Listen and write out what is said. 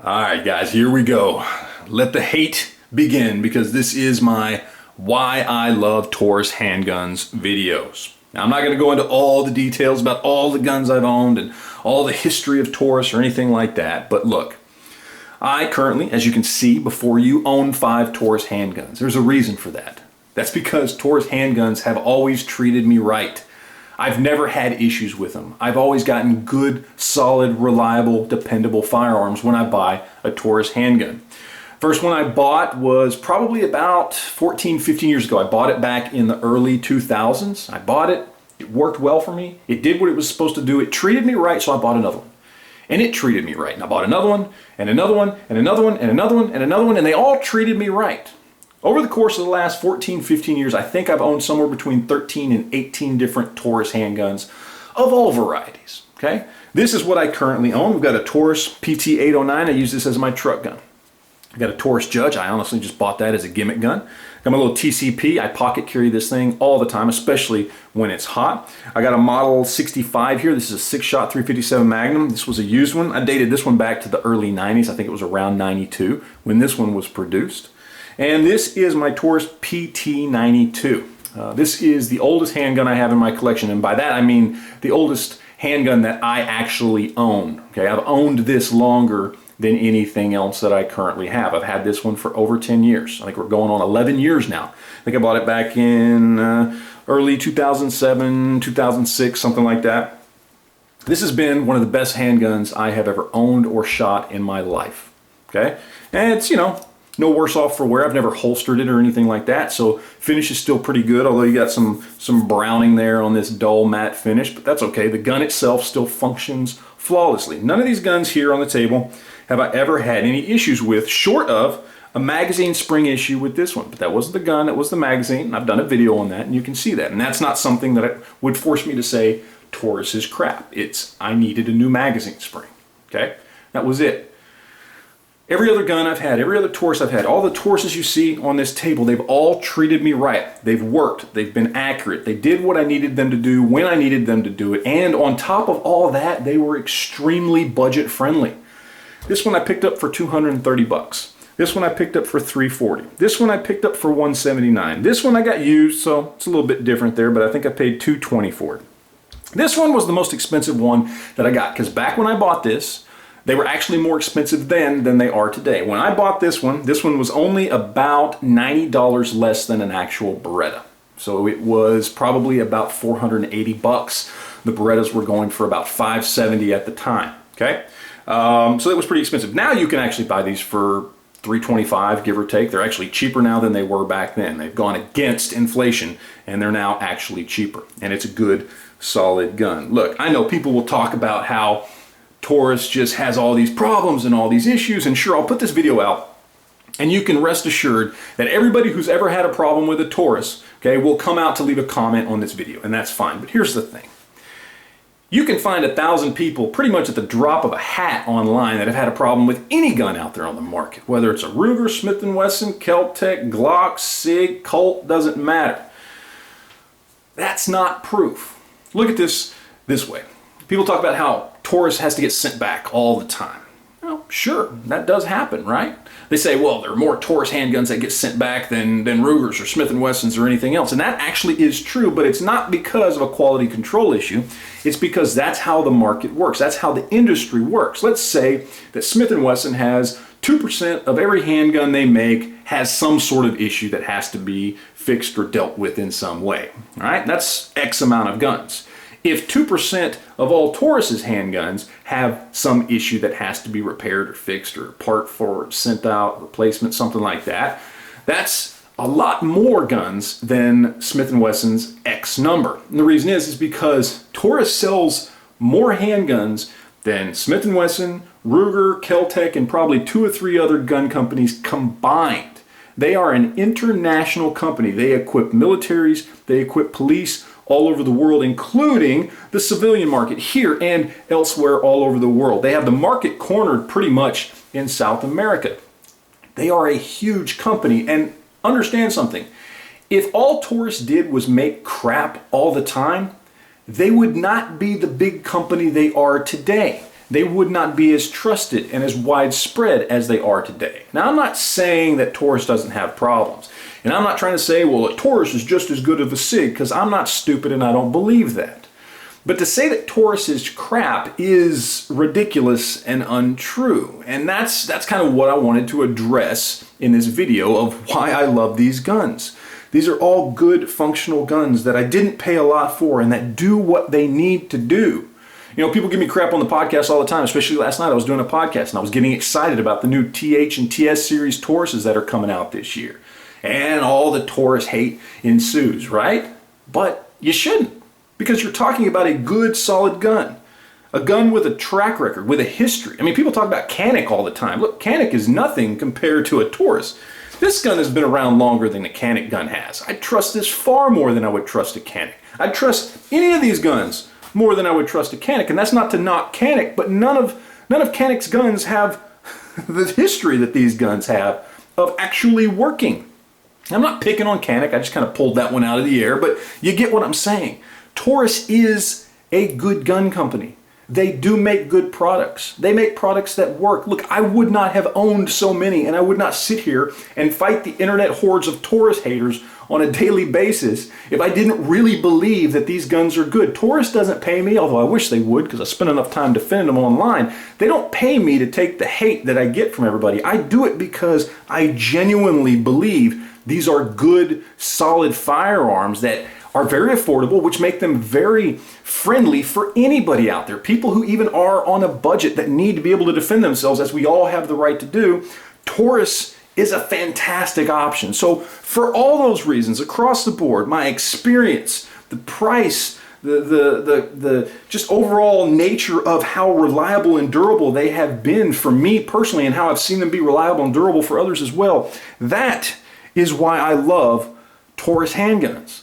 Alright guys, here we go. Let the hate begin, because this is my Why I Love Taurus Handguns videos. Now, I'm not going to go into all the details about all the guns I've owned and all the history of Taurus or anything like that, but look, I currently, as you can see before you, own 5 Taurus handguns. There's a reason for that. That's because Taurus handguns have always treated me right. I've never had issues with them. I've always gotten good, solid, reliable, dependable firearms when I buy a Taurus handgun. First one I bought was probably about 14, 15 years ago. I bought it back in the early 2000s. I bought it. It worked well for me. It did what it was supposed to do. It treated me right, so I bought another one. And it treated me right. And I bought another one, and another one, and another one, and another one, and another one, and they all treated me right. Over the course of the last 14, 15 years, I think I've owned somewhere between 13 and 18 different Taurus handguns of all varieties, okay? This is what I currently own. We've got a Taurus PT-809. I use this as my truck gun. I've got a Taurus Judge. I honestly just bought that as a gimmick gun. Got my little TCP. I pocket carry this thing all the time, especially when it's hot. I got a Model 65 here. This is a 6-shot 357 Magnum. This was a used one. I dated this one back to the early 90s. I think it was around 92 when this one was produced. And this is my Taurus PT-92. This is the oldest handgun I have in my collection, and by that I mean the oldest handgun that I actually own. Okay, I've owned this longer than anything else that I currently have. I've had this one for over 10 years. I think we're going on 11 years now. I think I bought it back in early 2007, 2006, something like that. This has been one of the best handguns I have ever owned or shot in my life. Okay, and it's, you know, no worse off for wear. I've never holstered it or anything like that, so finish is still pretty good, although you got some browning there on this dull matte finish, but that's okay. The gun itself still functions flawlessly. None of these guns here on the table have I ever had any issues with, short of a magazine spring issue with this one. But that wasn't the gun, it was the magazine, and I've done a video on that, and you can see that. And that's not something that would force me to say Taurus is crap. It's, I needed a new magazine spring, okay? That was it. Every other gun I've had, every other Taurus I've had, all the Tauruses you see on this table, they've all treated me right. They've worked. They've been accurate. They did what I needed them to do when I needed them to do it. And on top of all that, they were extremely budget friendly. This one I picked up for 230 bucks. This one I picked up for 340. This one I picked up for 179. This one I got used, so it's a little bit different there, but I think I paid 220 for it. This one was the most expensive one that I got, because back when I bought this, they were actually more expensive then than they are today. When I bought this one was only about $90 less than an actual Beretta. So it was probably about 480 bucks. The Berettas were going for about 570 at the time, okay? So it was pretty expensive. Now you can actually buy these for $325, give or take. They're actually cheaper now than they were back then. They've gone against inflation, and they're now actually cheaper. And it's a good, solid gun. Look, I know people will talk about how Taurus just has all these problems and all these issues, and sure, I'll put this video out, and you can rest assured that everybody who's ever had a problem with a Taurus, okay, will come out to leave a comment on this video, and that's fine. But here's the thing. You can find 1,000 people pretty much at the drop of a hat online that have had a problem with any gun out there on the market, whether it's a Ruger, Smith & Wesson, Kel-Tec, Glock, Sig, Colt, doesn't matter. That's not proof. Look at this way. People talk about how Taurus has to get sent back all the time. Well, sure, that does happen, right? They say, well, there are more Taurus handguns that get sent back than Rugers or Smith & Wessons or anything else. And that actually is true, but it's not because of a quality control issue. It's because that's how the market works. That's how the industry works. Let's say that Smith & Wesson has 2% of every handgun they make has some sort of issue that has to be fixed or dealt with in some way. All right, that's X amount of guns. If 2% of all Taurus's handguns have some issue that has to be repaired or fixed or part for sent out, replacement, something like that, that's a lot more guns than Smith & Wesson's X number. And the reason is because Taurus sells more handguns than Smith & Wesson, Ruger, Kel-Tec, and probably 2 or 3 other gun companies combined. They are an international company. They equip militaries, they equip police, all over the world, including the civilian market here and elsewhere all over the world. They have the market cornered pretty much in South America. They are a huge company, and understand something. If all Taurus did was make crap all the time, they would not be the big company they are today. they would not be as trusted and as widespread as they are today. Now, I'm not saying that Taurus doesn't have problems. And I'm not trying to say, well, a Taurus is just as good as a SIG, because I'm not stupid and I don't believe that. But to say that Taurus is crap is ridiculous and untrue. And that's kind of what I wanted to address in this video of why I love these guns. These are all good functional guns that I didn't pay a lot for and that do what they need to do. You know, people give me crap on the podcast all the time, especially last night I was doing a podcast and I was getting excited about the new TH and TS series Tauruses that are coming out this year. And all the Taurus hate ensues, right? But you shouldn't, because you're talking about a good, solid gun. A gun with a track record, with a history. I mean, people talk about Canik all the time. Look, Canik is nothing compared to a Taurus. This gun has been around longer than a Canik gun has. I trust this far more than I would trust a Canik. I'd trust any of these guns more than I would trust a Canik. And that's not to knock Canik, but none of Canik's guns have the history that these guns have of actually working. I'm not picking on Canik, I just kind of pulled that one out of the air, but you get what I'm saying. Taurus is a good gun company. They do make good products. They make products that work. Look, I would not have owned so many, and I would not sit here and fight the internet hordes of Taurus haters on a daily basis if I didn't really believe that these guns are good. Taurus doesn't pay me, although I wish they would, because I spend enough time defending them online. They don't pay me to take the hate that I get from everybody. I do it because I genuinely believe these are good, solid firearms that are very affordable, which make them very friendly for anybody out there. People who even are on a budget that need to be able to defend themselves, as we all have the right to do. Taurus is a fantastic option. So for all those reasons, across the board, my experience, the price, the just overall nature of how reliable and durable they have been for me personally, and how I've seen them be reliable and durable for others as well, that is why I love Taurus handguns.